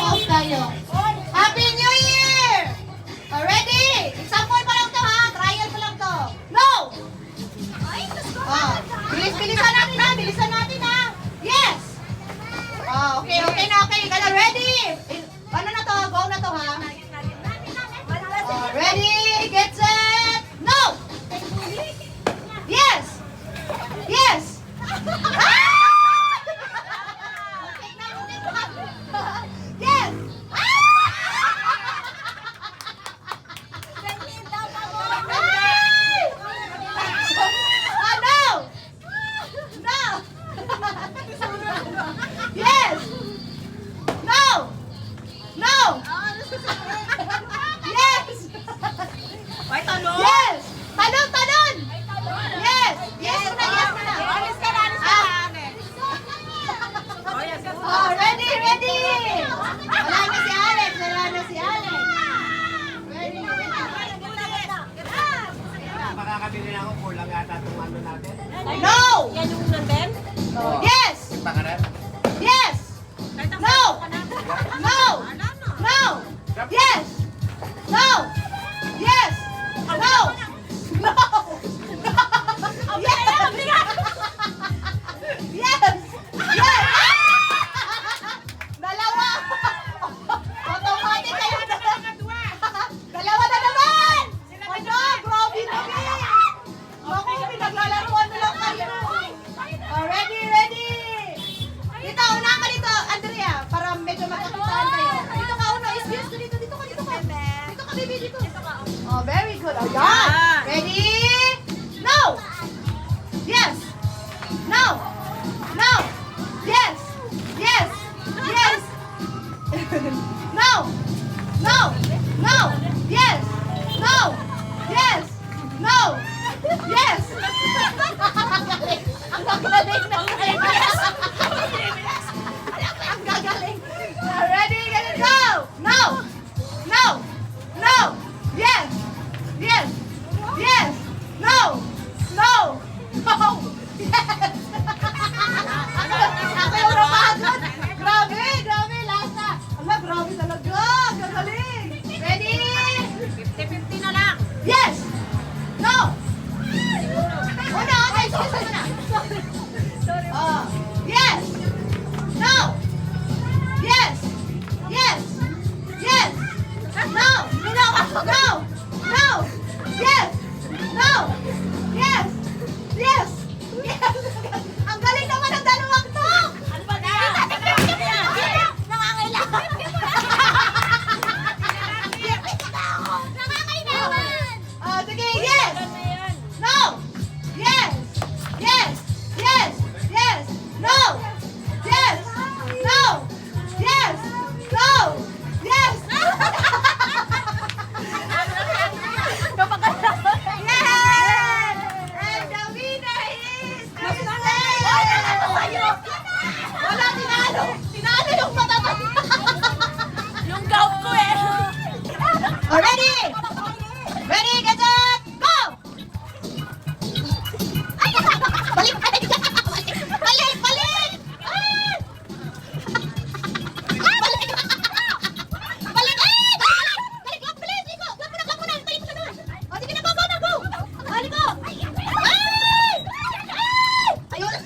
off tayo. Happy New Year! Ready? Example pa lang to ha. Trial pa lang to. No! Bilis-bilisan natin ha. Bilisan natin ha. Yes! Okay na. Kaya ready? Ano na to? Go na to ha. Ready? Get set! No! Yes! Yes! Yes! No! No! Yes! No! No! Yes! May tanong? Yes! Talon! Yes! Yes na, yes na. Alis ka na, alis ka na, ate. Oh, yes, yes. Ready! Wala na si Alex. Ready? Makakabili na ako, kulang yata itong ano natin. No! Yan yung nandun? Yes! Baka na? Yes! No! No! No! Yes! No! Yes! No! No! Yes! Yes! Yes! Dalawa! Automatic kayo. Dalawa na naman! Ano? Grabe naman! Ako, pinaglalaruan na lang kayo. Ready? Dito, una ka dito, Andrea, para medyo makakitaan kayo. Dito ka, uno. Excuse me, dito ka. Dito ka, baby, dito. Oh, very good. Oh, yan. Ready? No! Yes! No! No! Yes! Yes! Yes! No! No! No! Yes! No! Yes! No! Yes! Ang gagaling na kayo. Ang gagaling. Ready? Get it, go! No! No! No! Yes! Yes! Yes! No! No! No! Yes! Ako yung napagod. Grabe, lasa. Ala, grabe talaga. Gagaling. Ready? 50-50 na lang. Yes! No! Una, okay, excuse me na. Yes! No! Yes! Yes! Yes! No! No! No! Yes! No! Yes! Yes! Yes! Ang galing naman ng dalawang to! Ano ba na? Nangangailangan. Sige, yes! No! Yes! Yes! Yes! Yes! No! Yes! No! Yes! No! Yes! Yes! And the winner is Wala, tinalo! Tinalo yung matatanda! Yung gout ko eh. Ready? Ready, get set, go! Ay, balik! Balik! Ah! Balik! Balik! Balik! Bilis! Liko! Lap mo na! Balik mo na! O, sige na, go! Balik ko! Ay! Ayun!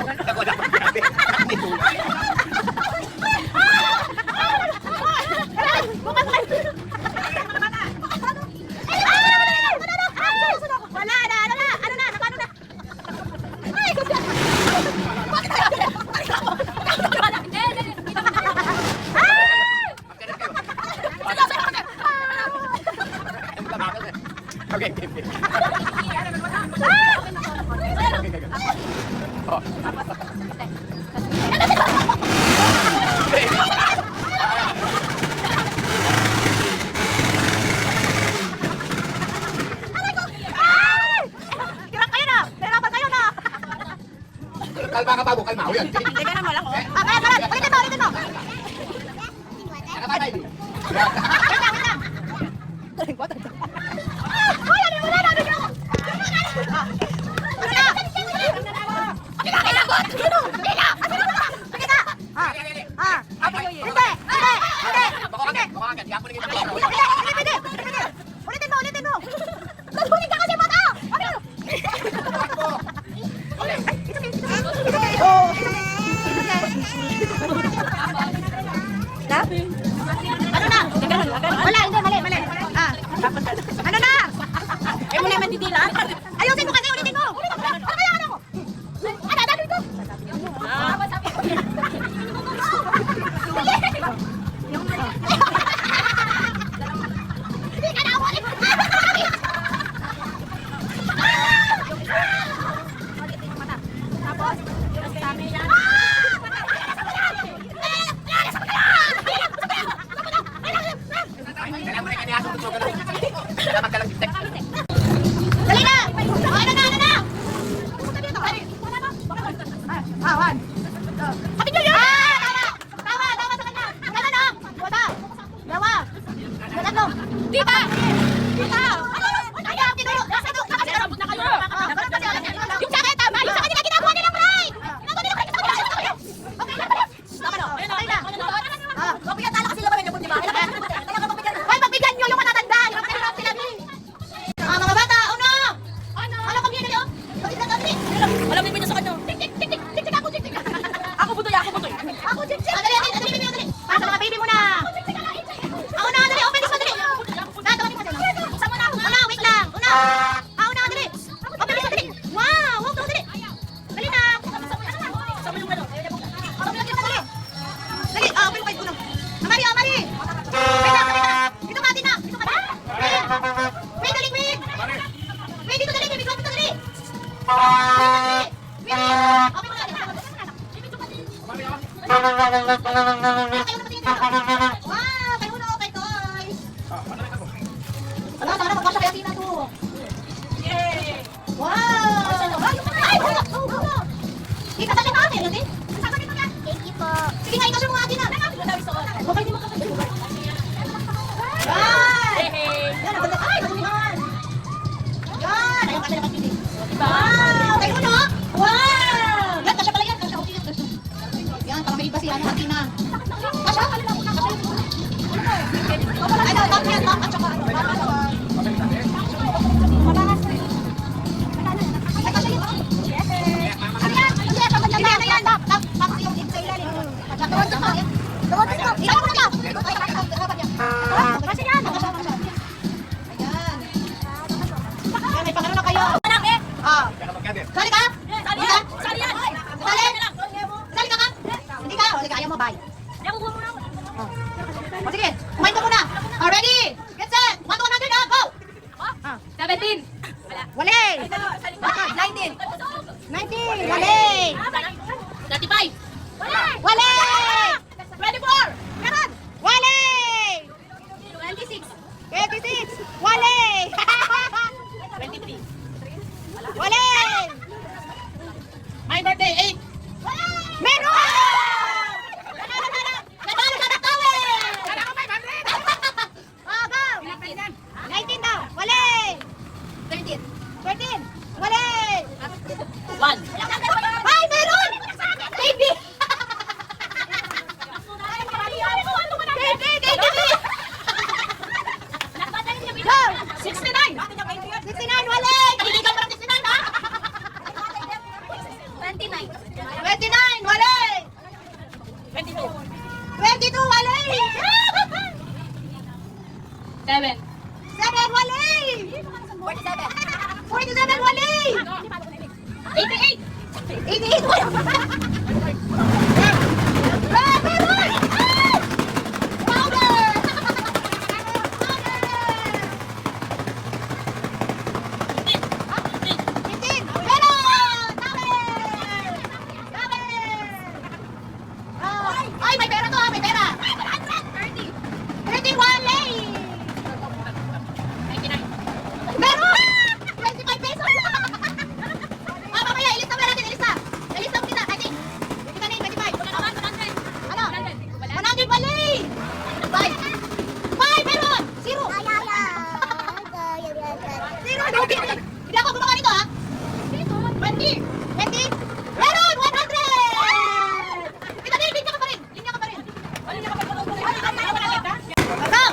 Ako dapat grabe. Wala na, ano na, napano na. Okay, okay, okay. Oh. Hirap kayo na, hirapan kayo na. Kalma ka bago, kalma. Yan. Teka lang, wala ko. Kaya, ulitin mo. Nakapatay. Hoy, ano wala na, ano na. Ano na? Kinakailangot! Sino? Sige na! Hindi! Bako agad. Di ako naging Ulitin mo! Nagbunin ka kasi mata! Ano na? Wala, hindi, mali. Ano na? Eh, muna yung mandidila. Ayusin mo kasi, ulitin mo! Ano kaya ano? Ano, dami ko! Hindi ka na ulit! Tapos, kami yan. Kailangan mo na kaniasa. Salamat ka lang, Tek. Dali na! Ano na? One. Kapit nyo yun! Tama sa kanya! Gano'n o! Wata! Dalawa! Tatlo! Tita! Ayaw, tinuro! Sabot na kayo. Yung sa akin, tama! Yung sa kanila, ginagawa nilang right! Ginagawa nilang right! Okay na! Magbigyan tala kasi laban niyo, di ba? Hoy, magbigyan niyo yung matatanda! Yung mahirap sila, Bi! Mga bata, uno! Ano kami yun, o? Pagkita kami! Alam mo yung sa kanya. Tik, ako, tik! Ako butoy. Ako, tik! Dali! Para sa mga baby mo na! Ako na, dali! Open this one, dali! Tatawanin mo, dali! Una, wait lang! Una! Una, dali! Open this one, dali! Wow! Huwag daw, dali! Dali na! Sama yung ano. Dali! Open wide uno! Amari! Wait lang! Dito ka! Wait, dali! Wait, dito, dali! Wait, dito, dali! Wait! Open mo na! Wow! Kayo na, kay Toy! Ala, sana magkasya kaya Tina to! Wow! Ay! Kita sa kita atin, natin? Thank you po. Sige nga, ikasya mo nga atin na. Okay, di makasya. Yan! Yan, ang ganda. Ay, yan! Yan! Ayaw kasi naman pili. Wow! Kayo no? Wow! Yan, kasya pala yan. Kasya, okay yan. Kasya. Yan, para may iba siya. Tina. Kasya? Ano, top yan, top. At saka, ano, ay, kasya yun. Ano yan? Yes, ang ganda. Ano yan? Top, top yung sa ilalim. Doon dito. Ilalim mo na ba? Ay, harapan niya. Kasya yan. Kasya. Ayan. Ayan, may pangano na kayo. Sali ka? Sali yan. Sali? Sali ka? Hindi ka? O, ayaw mo, bye. O sige, kumain ka muna. Ready? Get set. 1 to 100 na. 7. 7, wali! 47, wali! 88. 88, wala! Meron! Ay! Powder! Fifteen! Meron! Dami! Ay, may pera to ha, may pera! 30, wali! Meron! 25 pesos! Mamaya, ilista mo na natin, ilista! Ilista mo kita, I think. Kita na yung 25. Ano? 100, wali! 5! 5, meron! 0! Zero, lugi! Hindi ako gumawa nito ha! 20! 20! Meron! 100! Kita na, linya ka pa rin! Linya ka pa rin! Go!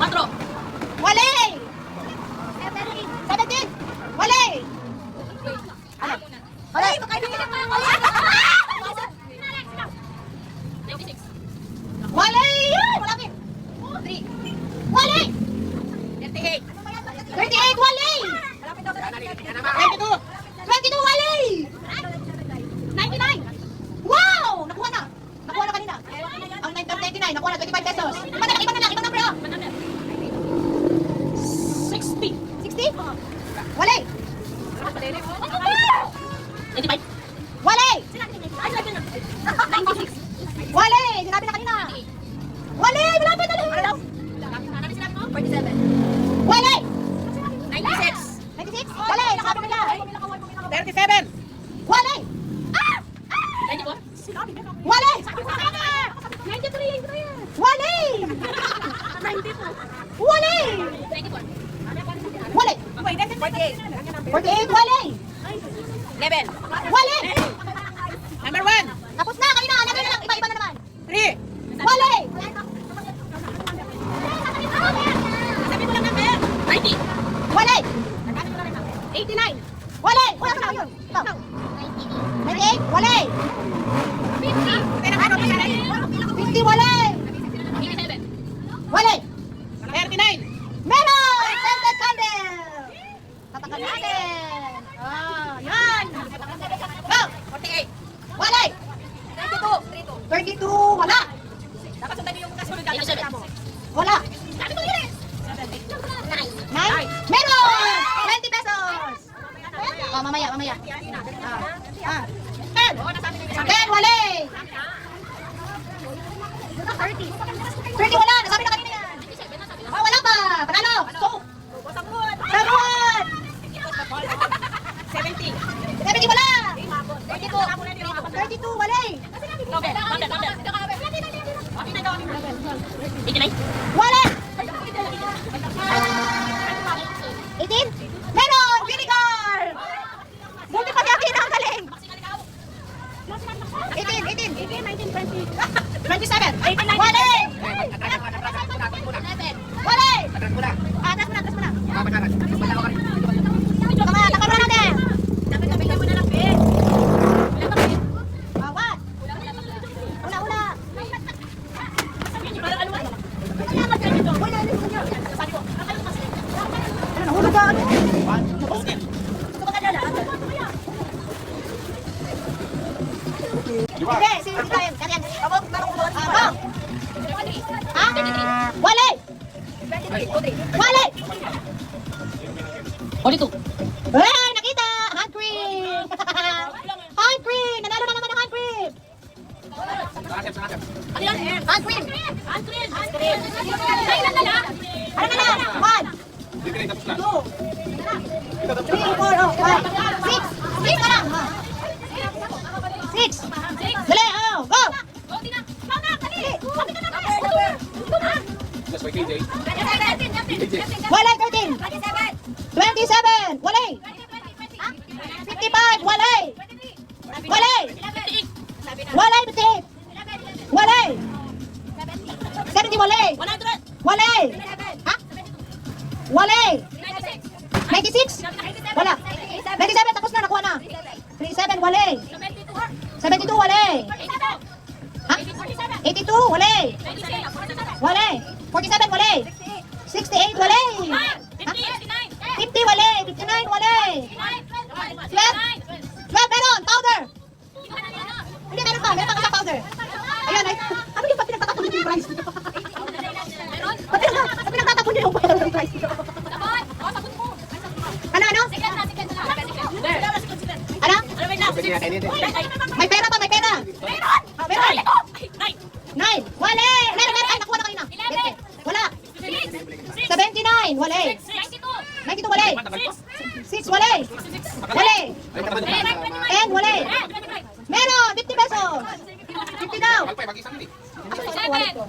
4. Wali! 17! Wali! Ano? Wali! Wali! Yan! Malapit! 3! Wali! 38. 38! Wali! Yan naman. 22! 22! Wali! 99! Wow! Nakuha na! Nakuha na kanina. Ang 99, nakuha na 25 pesos. Iba na, ibang number oh! 60. 60? Wali! 25. Wali! 96. Wali! Sinabi na kanina. Wali! Malapit na lang! 47. Wali! 96. 96? Wali! Nakabi nila! 37. Wali! 94. Wali! 93. Wali! 92. Wali! 94. Wali! 48. 48! Wali! 11. Wali! Number 1. Tapos na! Kanina! Lagay na lang! Iba-iba na naman! 3. Wali! Sabi mo lang number. 90. Wali! 89. Wali! Wala ka na yun! Ikaw! 98! Wali! 50! Wali! 87. Wali! 39. Meron! Scented candle! Tatakal natin! Yan! Go! 48. Wali! 32. 32! Wala! Dapat sundan yung kasunod na kasama mo. Wala! Sabi mo yun eh. 9? Meron! 20 pesos! Oh, mamaya, mamaya. 10! Oo, nasabi na 10! Wali! 30 wala! Nasabi na kanina yan! Oh, wala pa! Panalo! So! Sabon! 70. 70 wala! 32. 32 wali! Number. 89. Wala! 18? Meron! Vinegar! Buti pa niya ang galing! 18! 27! Wali! Wali! Atras mo na. Atas mo na, atas mo na! Papataras. Papataras ka rin. Kamaya, takpan natin! Tabi-tabi ka muna lang, be. Bawat! Una! Parang ano ba? Wala! Sabi ko, Nahulog ka! Hindi, si Ryan. Kaya, ako, ha? Wali! Wali! 42. Eh, nakita! Hand cream! Hand cream! Nanalo na naman ang hand cream! Sakasep. Ano yan? Hand cream! Hand cream. Kailan na lang? Ano na lang? 1, Sige, tapos na. 2, 3, 4, 5, 6! 6 na lang! 6! Dali, oh, go! Go, Tina. Go na, kali. Sabi ka na ba? Just by KJ. Wala 13! 27! Wala! 55! Wala! Wala! Wala! 58! Wala! 70! Wala! 100. Wala! Ha? Wala! 96. 96? Wala! 97! Tapos na, nakuha na! 37! Wala! 72! Wala! Ha? 82! Wala! Wala! 47! Wala! 68, wala. 50, wala. 59, wala. 12, meron. Powder. Hindi, meron pa. Meron pa isang powder. Ayan, ay. Ano yung ba't pinagtatapon niyo yung price? Ba't pinagtatapon niyo yung price? Ano? Ano? Pwede natin yun. May pera pa, may pera. Meron. 9, wala. Meron. Ay, nakuha na kanina. 20. Wala. 79, wala. 92, wala. 6, wala. Wala. 10, wala. Meron, 50 pesos. 50 daw. Alpay, mag-isang yun eh. Ano sa wallet ko?